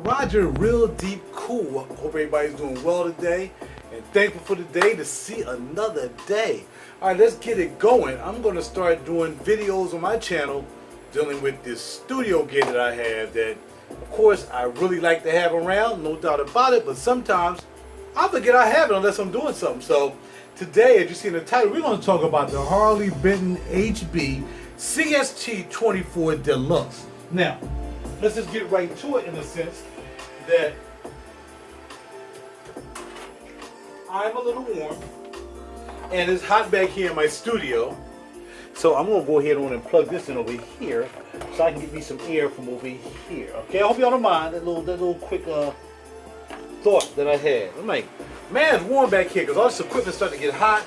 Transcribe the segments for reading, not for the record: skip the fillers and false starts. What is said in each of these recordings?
RaJuR Real Deep Cool. Hope everybody's doing well today and thankful for the day to see another day. Alright, let's get it going. I'm going to start doing videos on my channel dealing with this studio gear that I have that, of course, I really like to have around, no doubt about it, but sometimes I forget I have it unless I'm doing something. So today, as you see in the title, we're going to talk about the Harley Benton CST-24 Deluxe. Now, let's just get right to it in the sense that I'm a little warm and it's hot back here in my studio. So I'm going to go ahead and plug this in over here so I can get me some air from over here. Okay, I hope y'all don't mind that little quick thought that I had. I'm like, man, it's warm back here because all this equipment starting to get hot.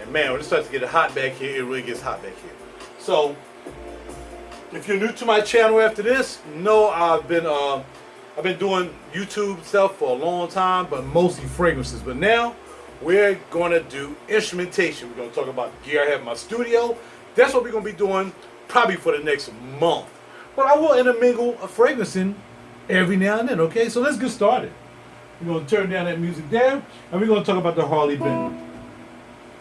And man, when it starts to get hot back here, it really gets hot back here. So if you're new to my channel after this, know I've been doing YouTube stuff for a long time, but mostly fragrances. But now we're going to do instrumentation. We're going to talk about the gear I have in my studio. That's what we're going to be doing probably for the next month. But I will intermingle a fragrancing every now and then, okay? So let's get started. We're going to turn down that music there, and we're going to talk about the Harley Benton.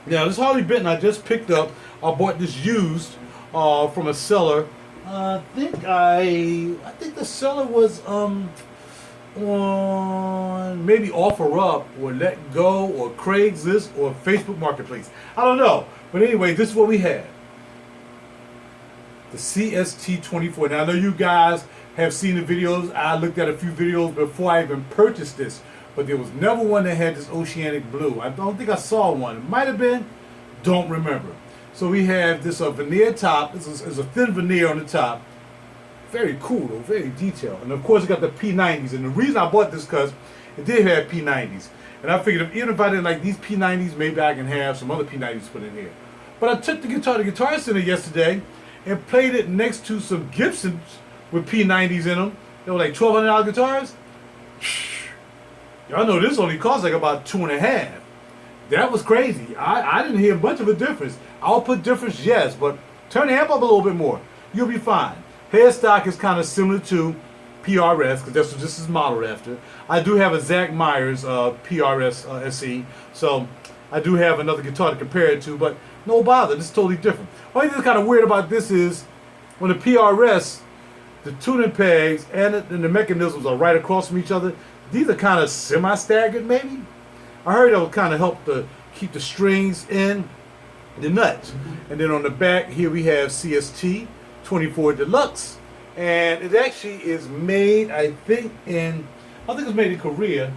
Now, this Harley Benton I just picked up. I bought this used from a seller. I think the seller was on maybe OfferUp or Let Go or Craigslist or Facebook Marketplace. I don't know. But anyway, this is what we had. The CST-24. Now I know you guys have seen the videos. I looked at a few videos before I even purchased this. But there was never one that had this oceanic blue. I don't think I saw one. It might have been. Don't remember. So we have this veneer top. This is a thin veneer on the top. Very cool though, very detailed. And of course it got the P90s. And the reason I bought this because it did have P90s. And I figured even if I didn't like these P90s, maybe I can have some other P90s put in here. But I took the guitar to Guitar Center yesterday and played it next to some Gibsons with P90s in them. They were like $1,200 guitars. Y'all know this only cost like about $2.50. That was crazy. I didn't hear much of a difference. I'll put difference, yes, but turn the amp up a little bit more. You'll be fine. Headstock is kind of similar to PRS, because that's what this is modeled after. I do have a Zach Meyers PRS SE, so I do have another guitar to compare it to, but no bother, this is totally different. Only thing that's kind of weird about this is, when the PRS, the tuning pegs and the mechanisms are right across from each other, these are kind of semi-staggered maybe. I heard that would kind of help to keep the strings in the nuts. And then on the back here we have CST-24 Deluxe, and it actually is made, I think it's made in Korea,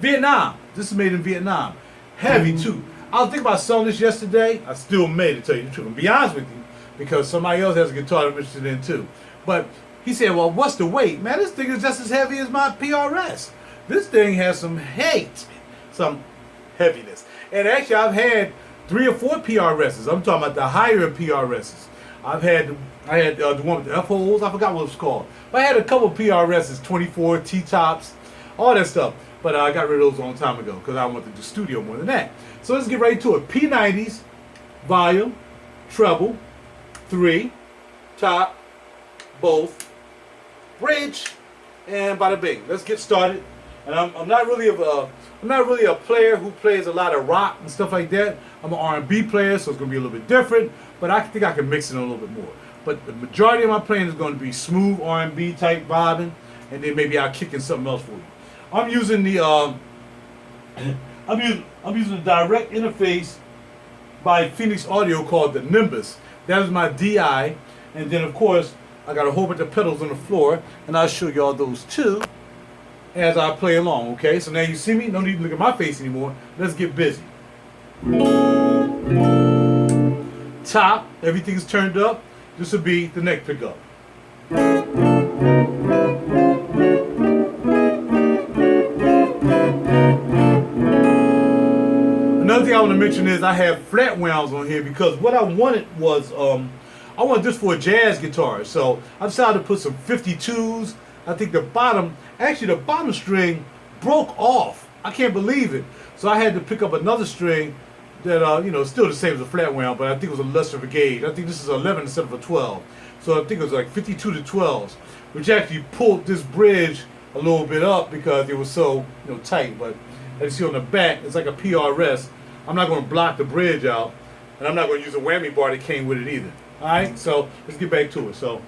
Vietnam. This is made in Vietnam. Heavy too. I was thinking about selling this yesterday. I still made it, to tell you the truth. And be honest with you, because somebody else has a guitar I'm interested in too. But he said, well, what's the weight? Man, this thing is just as heavy as my PRS. This thing has some heaviness. And actually, I've had 3 or 4 PRSs. I'm talking about the higher PRSs. I had the one with the F-holes. I forgot what it was called. But I had a couple of PRSs, 24, T-tops, all that stuff. But I got rid of those a long time ago because I wanted to do studio more than that. So let's get right to it. P90s, volume, treble, 3, top, both, bridge, and bada bing. Let's get started. And I'm not really a player who plays a lot of rock and stuff like that. I'm an R&B player, so it's going to be a little bit different. But I think I can mix it in a little bit more. But the majority of my playing is going to be smooth R&B type vibing, and then maybe I'll kick in something else for you. I'm using the I'm using the direct interface by Phoenix Audio called the Nimbus. That is my DI, and then of course I got a whole bunch of pedals on the floor, and I'll show y'all those too as I play along. Okay, so now you see me. No need to look at my face anymore. Let's get busy. Top, everything's turned up. This will be the neck pickup. Another thing I want to mention is I have flat wounds on here because what I wanted was I wanted this for a jazz guitar. So I decided to put some 52s. I think the bottom string broke off. I can't believe it. So I had to pick up another string that still the same as a flat wound, but I think it was a lesser of a gauge. I think this is 11 instead of a 12. So I think it was like 52 to 12s, which actually pulled this bridge a little bit up because it was so tight. But as you see on the back, it's like a PRS. I'm not going to block the bridge out, and I'm not going to use a whammy bar that came with it either. All right, so let's get back to it. So.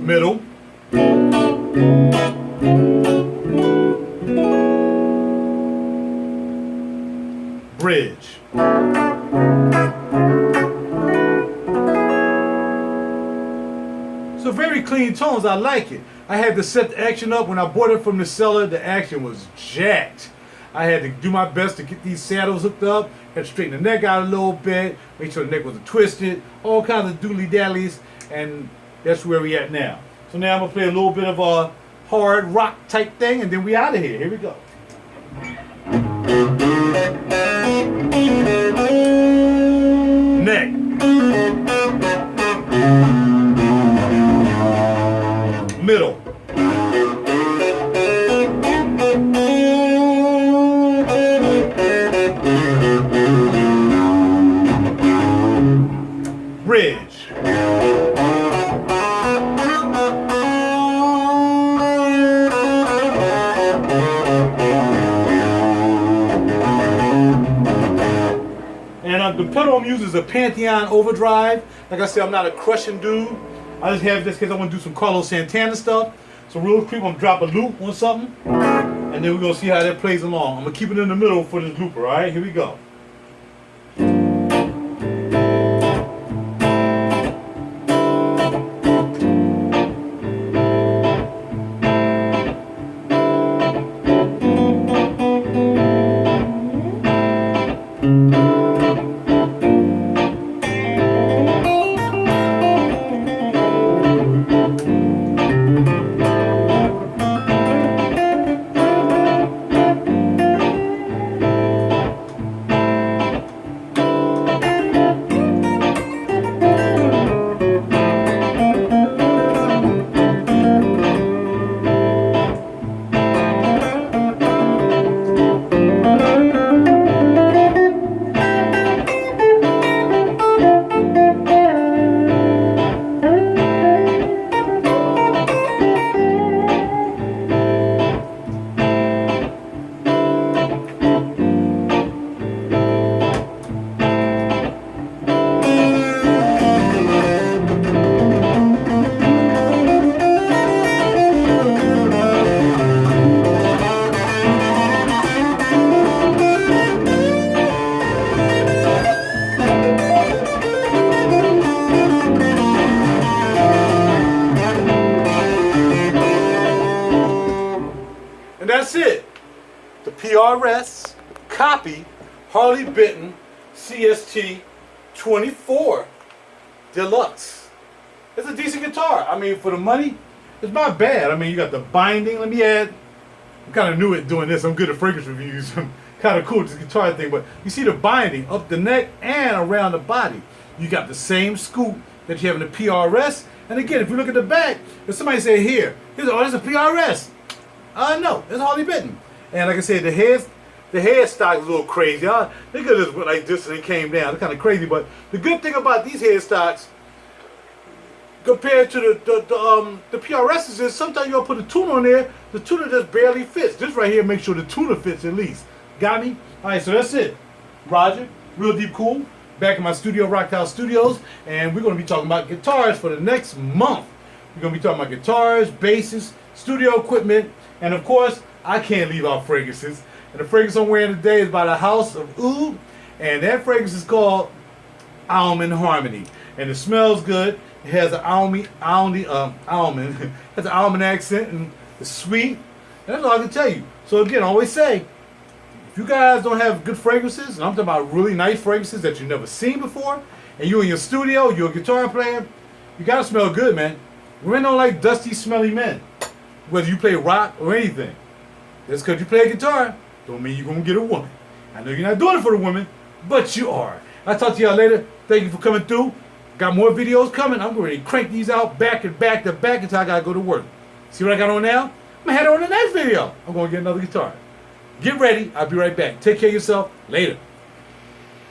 Middle. Bridge. So very clean tones, I like it. I had to set the action up. When I bought it from the seller, the action was jacked. I had to do my best to get these saddles hooked up, had to straighten the neck out a little bit, make sure the neck wasn't twisted, all kinds of doodly-dallies, and that's where we at now. So now I'm going to play a little bit of a hard rock type thing, and then we out of here. Here we go. Neck. Middle. Bridge. And the pedal I'm using is a Pantheon overdrive. Like I said, I'm not a crushing dude. I just have this because I want to do some Carlos Santana stuff. So real quick, I'm going to drop a loop on something. And then we're going to see how that plays along. I'm going to keep it in the middle for this looper, alright? Here we go. That's it. The PRS copy Harley Benton CST-24 Deluxe. It's a decent guitar. I mean, for the money, it's not bad. I mean, you got the binding. Let me add. I'm kind of new at doing this. I'm good at fragrance reviews. I'm kind of cool with this guitar thing. But you see the binding up the neck and around the body. You got the same scoop that you have in the PRS. And again, if you look at the back, if somebody say here's a PRS. No, it's Harley Benton. And like I said, the headstock is a little crazy. They could have just went like this and it came down. It's kind of crazy. But the good thing about these headstocks compared to the PRSs is sometimes you'll put a tuner on there, the tuner just barely fits. This right here makes sure the tuner fits at least. Got me? Alright, so that's it. RaJuR, Real Deep Cool, back in my studio, RocDaHouse Studios, and we're going to be talking about guitars for the next month. We're going to be talking about guitars, basses, studio equipment, and of course, I can't leave out fragrances. And the fragrance I'm wearing today is by the House of Oud, and that fragrance is called Almond Harmony. And it smells good. It has an almond, has an almond accent, and it's sweet. And that's all I can tell you. So again, I always say, if you guys don't have good fragrances, and I'm talking about really nice fragrances that you've never seen before, and you're in your studio, you're a guitar player, you gotta smell good, man. Women don't like dusty, smelly men, whether you play rock or anything. Just because you play a guitar, don't mean you're gonna get a woman. I know you're not doing it for the woman, but you are. I'll talk to y'all later. Thank you for coming through. Got more videos coming. I'm going to crank these out back and back to back until I gotta go to work. See what I got on now? I'm gonna head on the next video. I'm gonna get another guitar. Get ready. I'll be right back. Take care of yourself. Later.